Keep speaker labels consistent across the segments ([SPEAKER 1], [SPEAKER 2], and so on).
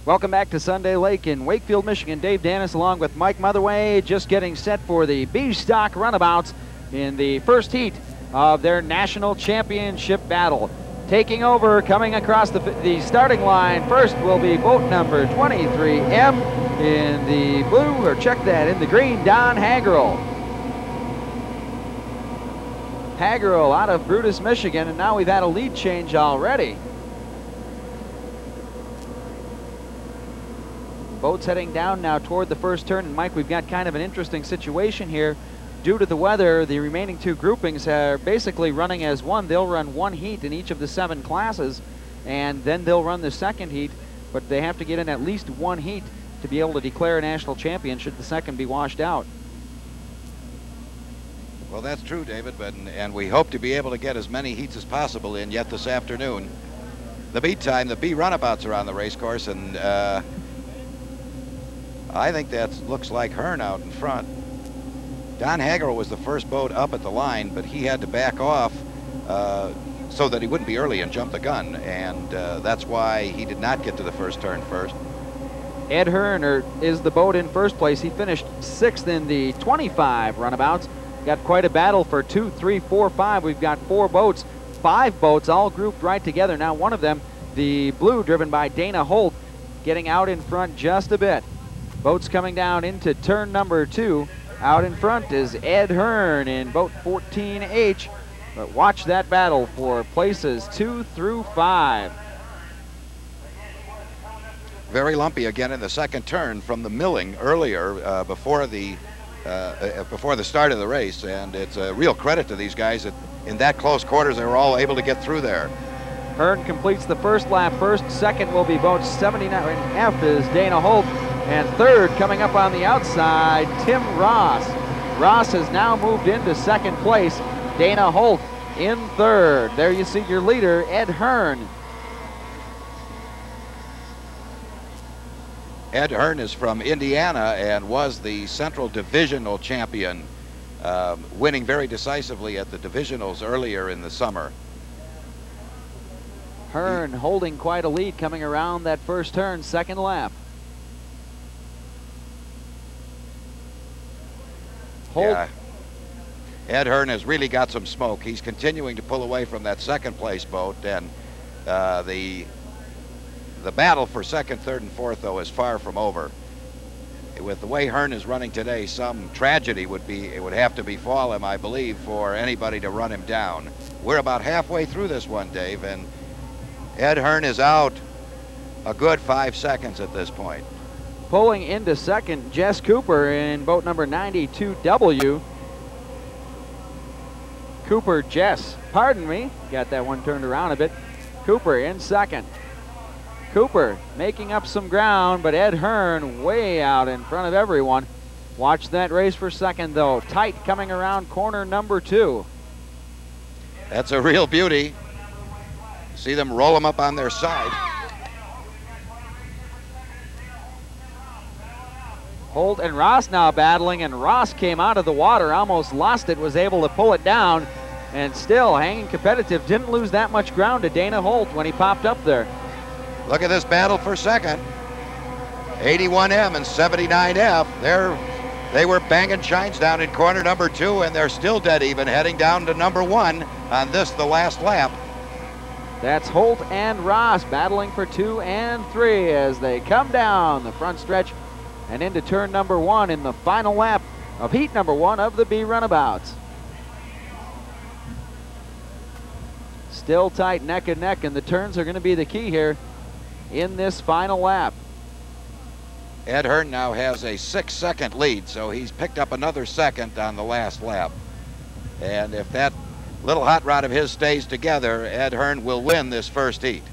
[SPEAKER 1] Welcome back to Sunday Lake in Wakefield, Michigan. Dave Dennis along with Mike Motherway just getting set for the B Stock runabouts in the first heat of their national championship battle. Taking over, coming across the starting line first will be boat number 23M in the blue, or check that, in the green, Don Hagerl. Hagerl out of Brutus, Michigan, and now we've had a lead change already. Boat's heading down now toward the first turn, and Mike, we've got kind of an interesting situation here. Due to the weather, the remaining two groupings are basically running as one. They'll run one heat in each of the 7 classes, and then they'll run the second heat, but they have to get in at least one heat to be able to declare a national champion should the second be washed out.
[SPEAKER 2] Well, that's true, David, and we hope to be able to get as many heats as possible in yet this afternoon. The meantime, the B runabouts are on the race course, and I think that looks like Hearn out in front. Don Hagerl was the first boat up at the line, but he had to back off so that he wouldn't be early and jump the gun, and that's why he did not get to the first turn first.
[SPEAKER 1] Ed Hearn is the boat in first place. He finished 6th in the 25 runabouts. Got quite a battle for 2, 3, 4, 5. We've got 4 boats, 5 boats all grouped right together. Now one of them, the blue, driven by Dana Holt, getting out in front just a bit. Boats coming down into turn number 2. Out in front is Ed Hearn in boat 14H, but watch that battle for places 2 through 5.
[SPEAKER 2] Very lumpy again in the second turn from the milling earlier before the start of the race, and it's a real credit to these guys that in that close quarters they were all able to get through there.
[SPEAKER 1] Hearn completes the first lap first. Second will be boat 79F is Dana Holt. And third, coming up on the outside, Tim Ross. Ross has now moved into second place. Dana Holt in third. There you see your leader, Ed Hearn.
[SPEAKER 2] Ed Hearn is from Indiana and was the Central Divisional champion, winning very decisively at the divisionals earlier in the summer.
[SPEAKER 1] Hearn holding quite a lead coming around that first turn, second lap.
[SPEAKER 2] Yeah. Ed Hearn has really got some smoke. He's continuing to pull away from that second place boat, and the battle for second, third, and fourth, though, is far from over. With the way Hearn is running today, some tragedy would have to befall him, I believe, for anybody to run him down. We're about halfway through this one, Dave, and Ed Hearn is out a good 5 seconds at this point.
[SPEAKER 1] Pulling into second, Jess Cooper in boat number 92W. Cooper, Jess, pardon me, got that one turned around a bit. Cooper in second. Cooper making up some ground, but Ed Hearn way out in front of everyone. Watch that race for second, though. Tight coming around corner number 2.
[SPEAKER 2] That's a real beauty. See them roll them up on their side.
[SPEAKER 1] Holt and Ross now battling, and Ross came out of the water, almost lost it, was able to pull it down, and still hanging competitive. Didn't lose that much ground to Dana Holt when he popped up there.
[SPEAKER 2] Look at this battle for second. 81M and 79F. They were banging shines down in corner number 2, and they're still dead even, heading down to number 1 on this, the last lap.
[SPEAKER 1] That's Holt and Ross battling for 2 and 3 as they come down the front stretch and into turn number 1 in the final lap of heat number 1 of the B runabouts. Still tight neck and neck, and the turns are going to be the key here in this final lap.
[SPEAKER 2] Ed Hearn now has a 6-second lead, so he's picked up another second on the last lap. And if that little hot rod of his stays together, Ed Hearn will win this first heat.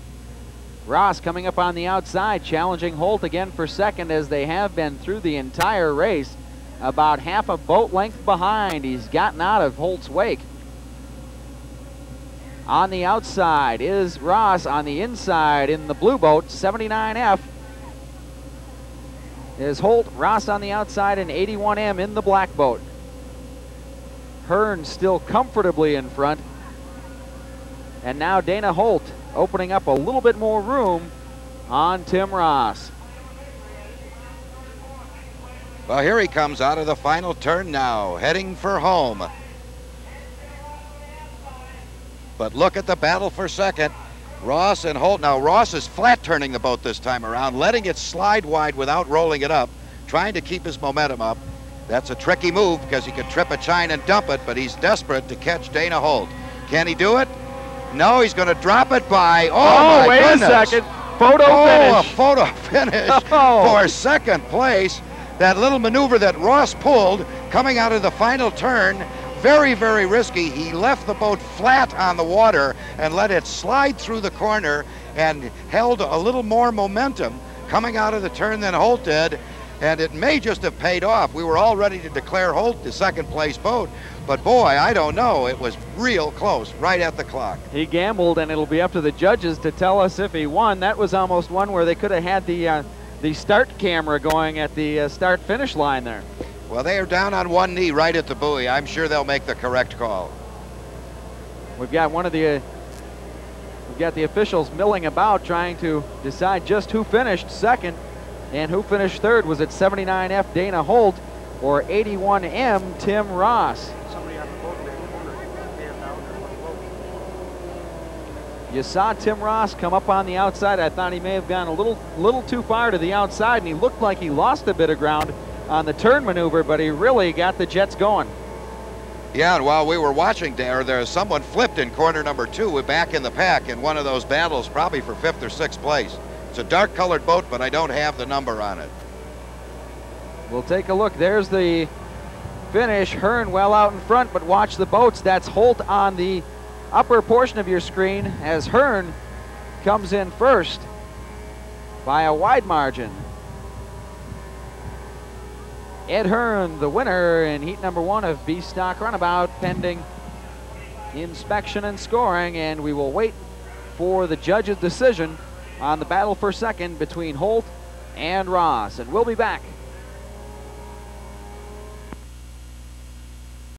[SPEAKER 1] Ross coming up on the outside, challenging Holt again for second, as they have been through the entire race. About half a boat length behind. He's gotten out of Holt's wake. On the outside is Ross. On the inside in the blue boat, 79F, is Holt. Ross on the outside, and 81M in the black boat. Hearn still comfortably in front. And now Dana Holt opening up a little bit more room on Tim Ross.
[SPEAKER 2] Well, here he comes out of the final turn now, heading for home. But look at the battle for second. Ross and Holt. Now, Ross is flat turning the boat this time around, letting it slide wide without rolling it up, trying to keep his momentum up. That's a tricky move because he could trip a chine and dump it, but he's desperate to catch Dana Holt. Can he do it? No, he's going to drop it by. Oh, my
[SPEAKER 1] wait
[SPEAKER 2] goodness.
[SPEAKER 1] a second. Photo finish.
[SPEAKER 2] A photo finish for second place. That little maneuver that Ross pulled coming out of the final turn, very, very risky. He left the boat flat on the water and let it slide through the corner and held a little more momentum coming out of the turn than Holt did. And it may just have paid off. We were all ready to declare Holt the second place boat, but boy, I don't know. It was real close, right at the clock.
[SPEAKER 1] He gambled, and it'll be up to the judges to tell us if he won. That was almost one where they could have had the start camera going at the start-finish line there.
[SPEAKER 2] Well, they are down on one knee right at the buoy. I'm sure they'll make the correct call.
[SPEAKER 1] We've got the officials milling about trying to decide just who finished second and who finished third. Was it 79F Dana Holt or 81M Tim Ross? You saw Tim Ross come up on the outside. I thought he may have gone a little too far to the outside, and he looked like he lost a bit of ground on the turn maneuver, but he really got the jets going.
[SPEAKER 2] Yeah, and while we were watching there's someone flipped in corner number 2. We're back in the pack in one of those battles, probably for 5th or 6th place. It's a dark-colored boat, but I don't have the number on it.
[SPEAKER 1] We'll take a look. There's the finish. Hearn well out in front, but watch the boats. That's Holt on the upper portion of your screen as Hearn comes in first by a wide margin. Ed Hearn, the winner in heat number 1 of B Stock Runabout, pending inspection and scoring, and we will wait for the judge's decision on the battle for second between Holt and Ross, and we'll be back